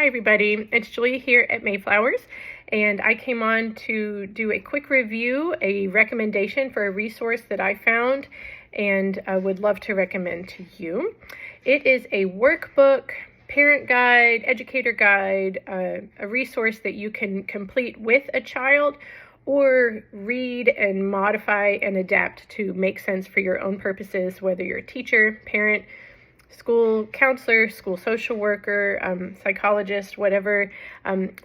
Hi everybody, it's Julia here at Mayflowers, and I came on to do a quick review, a recommendation for a resource that I found and would love to recommend to you. It is a workbook, parent guide, educator guide, a resource that you can complete with a child or read and modify and adapt to make sense for your own purposes, whether you're a teacher, parent, school counselor, school social worker, psychologist, whatever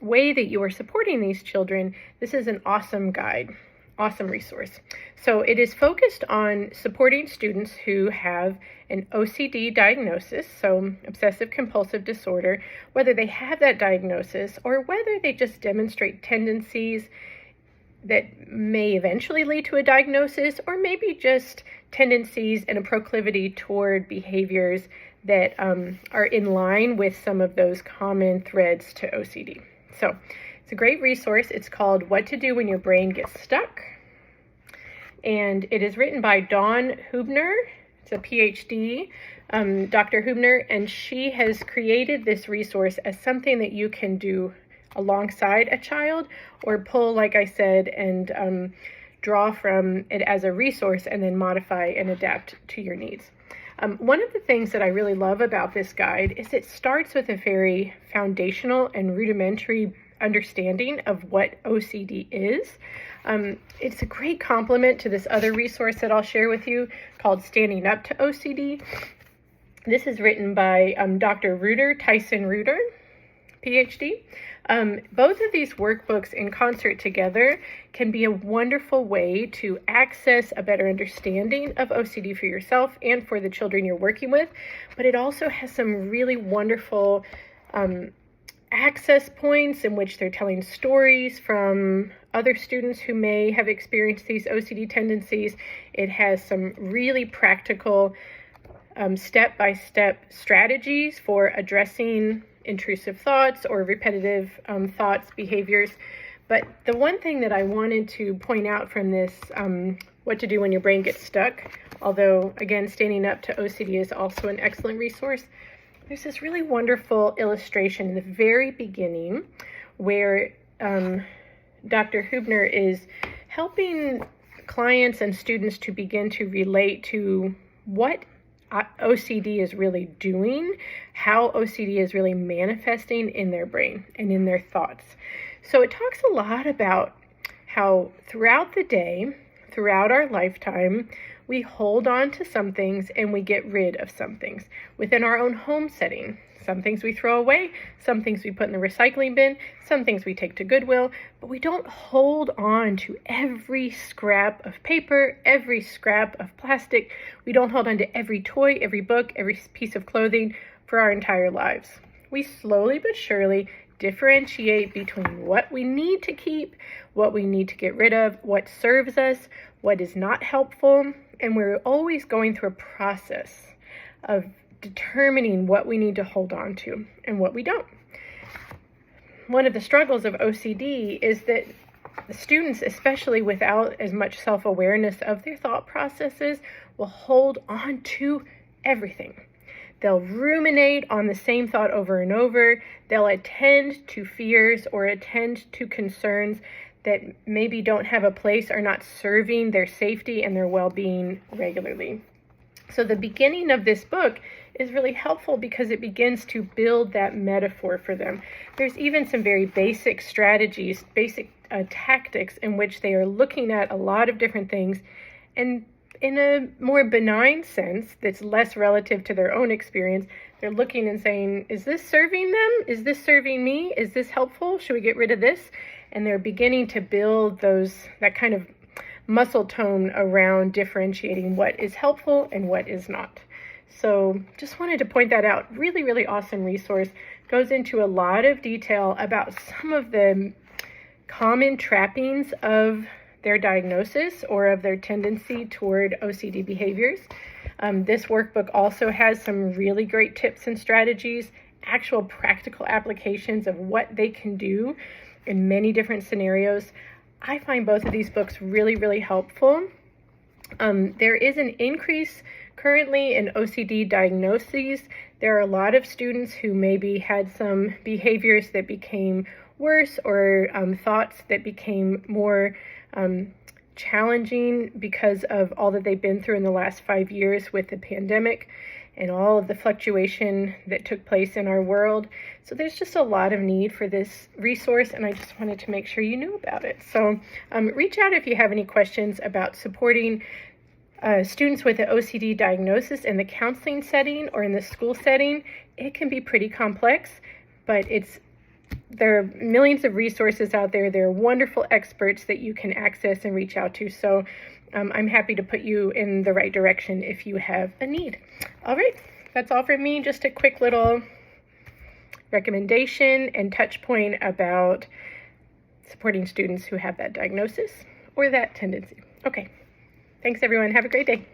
way that you are supporting these children. This is an awesome guide, awesome resource. So it is focused on supporting students who have an OCD diagnosis, so obsessive compulsive disorder, whether they have that diagnosis or whether they just demonstrate tendencies that may eventually lead to a diagnosis, or maybe just tendencies and a proclivity toward behaviors that are in line with some of those common threads to OCD. So it's a great resource. It's called What to Do When Your Brain Gets Stuck. And it is written by Dawn Hubner. It's a PhD, Dr. Hubner, and she has created this resource as something that you can do alongside a child, or pull, like I said, and draw from it as a resource and then modify and adapt to your needs. One of the things that I really love about this guide is it starts with a very foundational and rudimentary understanding of what OCD is. It's a great complement to this other resource that I'll share with you called Standing Up to OCD. This is written by Dr. Tyson Reuter, PhD. Both of these workbooks in concert together can be a wonderful way to access a better understanding of OCD for yourself and for the children you're working with, but it also has some really wonderful access points in which they're telling stories from other students who may have experienced these OCD tendencies. It has some really practical step-by-step strategies for addressing intrusive thoughts or repetitive thoughts, behaviors. But the one thing that I wanted to point out from this, What to Do When Your Brain Gets Stuck, although again, Standing Up to OCD is also an excellent resource, there's this really wonderful illustration in the very beginning where Dr. Hubner is helping clients and students to begin to relate to what OCD is really doing, how OCD is really manifesting in their brain and in their thoughts. So it talks a lot about how throughout the day, throughout our lifetime, we hold on to some things and we get rid of some things within our own home setting. Some things we throw away, some things we put in the recycling bin, some things we take to Goodwill, but we don't hold on to every scrap of paper, every scrap of plastic. We don't hold on to every toy, every book, every piece of clothing for our entire lives. We slowly but surely differentiate between what we need to keep, what we need to get rid of, what serves us, what is not helpful, and we're always going through a process of determining what we need to hold on to and what we don't. One of the struggles of OCD is that the students, especially without as much self-awareness of their thought processes, will hold on to everything. They'll ruminate on the same thought over and over. They'll attend to fears or attend to concerns that maybe don't have a place, or not serving their safety and their well-being regularly. So the beginning of this book is really helpful because it begins to build that metaphor for them. There's even some very basic strategies, basic tactics in which they are looking at a lot of different things, and in a more benign sense that's less relative to their own experience, they're looking and saying, is this serving them? Is this serving me? Is this helpful? Should we get rid of this? And they're beginning to build that kind of muscle tone around differentiating what is helpful and what is not. So just wanted to point that out. Really, really awesome resource. Goes into a lot of detail about some of the common trappings of their diagnosis or of their tendency toward OCD behaviors. This workbook also has some really great tips and strategies, actual practical applications of what they can do in many different scenarios. I find both of these books really, really helpful. There is an increase currently in OCD diagnoses There are a lot of students who maybe had some behaviors that became worse, or thoughts that became more challenging because of all that they've been through in the last 5 years with the pandemic and all of the fluctuation that took place in our world. So there's just a lot of need for this resource, and I just wanted to make sure you knew about it. So reach out if you have any questions about supporting students with an OCD diagnosis in the counseling setting or in the school setting. It can be pretty complex, but there are millions of resources out there. There are wonderful experts that you can access and reach out to. So I'm happy to put you in the right direction if you have a need. All right, that's all from me. Just a quick little recommendation and touch point about supporting students who have that diagnosis or that tendency. Okay, thanks everyone. Have a great day.